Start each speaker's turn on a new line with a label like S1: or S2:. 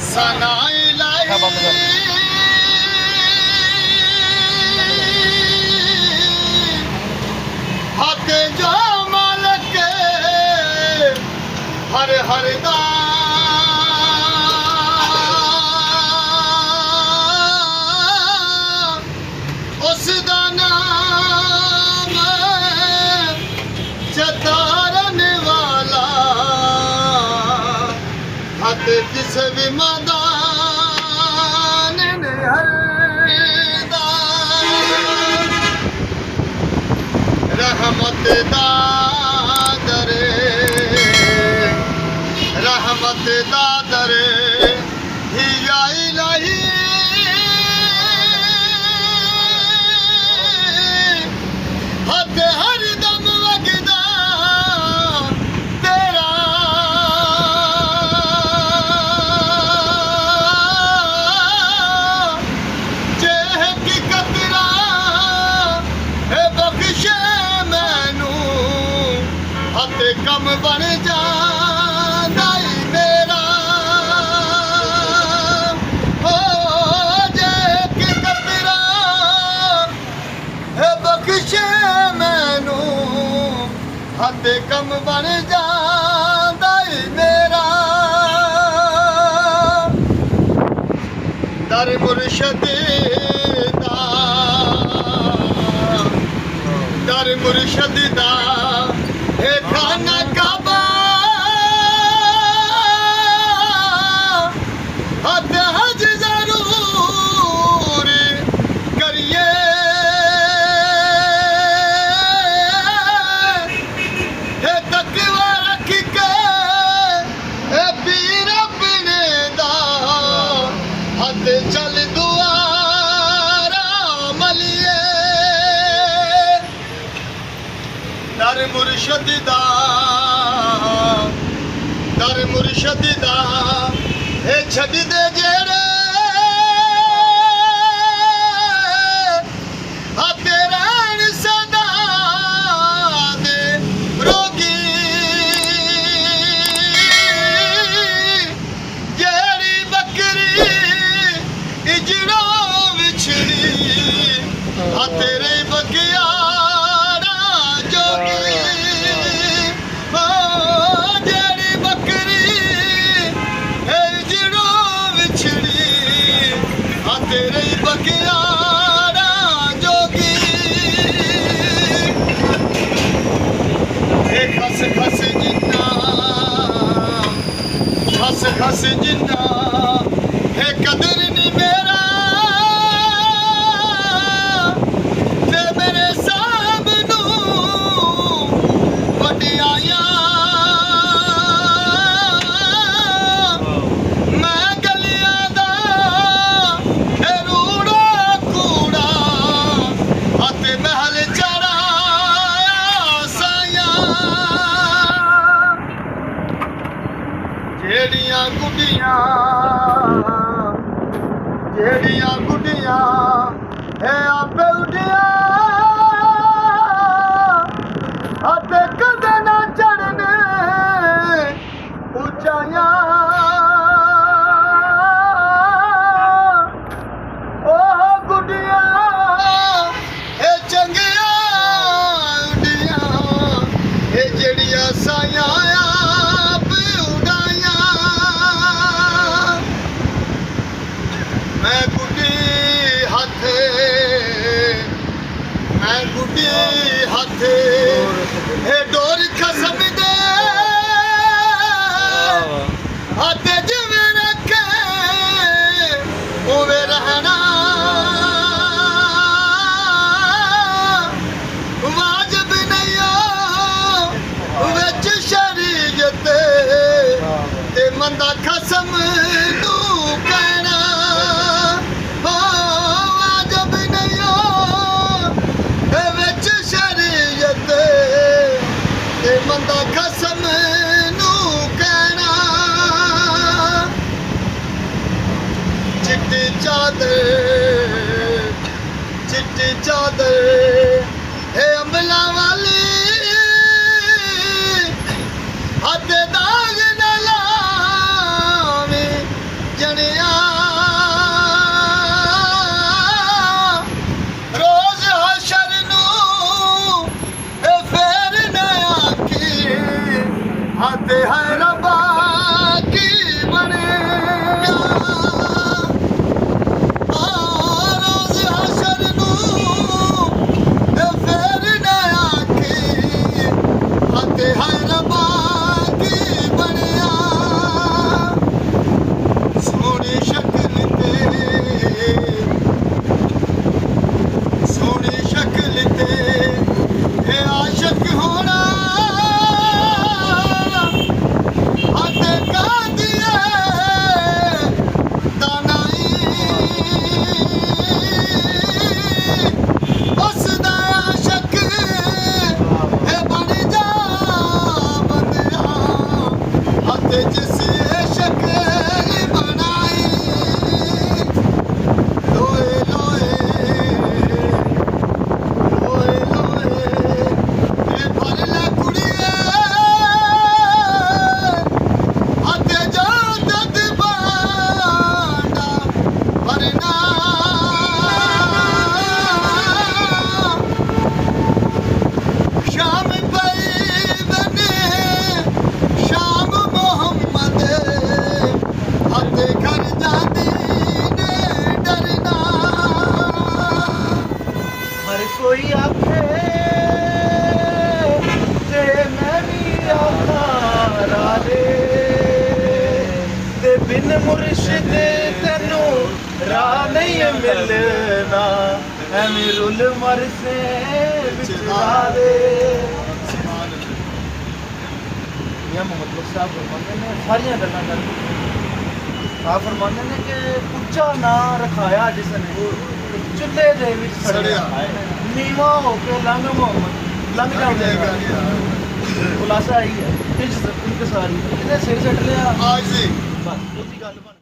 S1: सनाई लाई हक जो मालक हर हर दा उस दा नाम चतारन वाला हक किस भी मैदान ने हर दा रहमत दा दरे रहमत दा दरे हिया इलाही हक हर दम वगदा तेरा जे की कतरा है बख्शे मैनू हक कम बन जांदा ई मेरा हो जे की कतरा है बख्शे मैनू हद कम बन जांदा ई मेरा दर मुर्शद दा दर मुर्शद दा है खाना काबा हद हज जरूर करिए हे तकवा रख के हे पीर अपने दा हद चल दुआरा मलिए दर मुर्शद दा हे छड़ दे जेड़े हते रहन सदा दे रोगी जेड़ी बकरी इजड़ो विछड़ी हते रे बगियारा जोगी हो जेड़ी बकरी इजड़ो विछड़ी हते रे बगियारा जोगी ए खस खस जिन्ना खस खस जिन्ना हे कदर नी मेरा ते मेरे साहब नू वडियाया मैं गलियां दा हे रूड़ा कूड़ा हते महल चढ़ाया साया जेड़ियां गुड्डियां है आपे उड्डियां हते कदे ना चढ़ने ऊंचाइयां ओ गुड्डियां है चंगियां उड्डियां है जेड़ियां सायां आप उड़ाइयां मैं गुड्डी हथ हे डोर खसम दे हथ जिवें रखे उवें रहना वाजिब नहीं हो विच शरीयत ते मंदा खसम नू कहना हो वाजिब नहीं हो विच शरीयत ते मंदा खसम नू कहना चिट्टी चादर हे अमला वाली हद दाग न ला ਹੱਥ ਹੈ ਰੱਬਾ ਕੀ ਬਣਿਆ ਰੋਜ਼ ਹਸ਼ਰ ਨੂੰ ਤੇ ਫੇਰ ਨਾ ਆਖੀ ਹੱਥ ਹੈ ਰੱਬਾ ਕੀ ਬਣਿਆ ਸੋਹਣੀ ਸ਼ਕਲ ਤੇ ਇਹ ਆਸ਼ਕ ਹੋਣਾ
S2: कोई आखे ते मैं भी आखारा दे ते बिन मुर्शिद तेनू राह नहीं मिलना एवें रुल मर से बिछड़ा दे या मोहम्मद साहब फरमाते ने सारियां गल्लां कर आप फरमाते ने कि उच्चा ना रखाया जिसने चुल्हे दे विच सड़िया नीवा होके लंघ मोहम्मद लंघ जाएगा खुलासा यही है कि इनके सारी इन्हें सिर चट लिया
S1: आज से
S2: बस उसी गल बन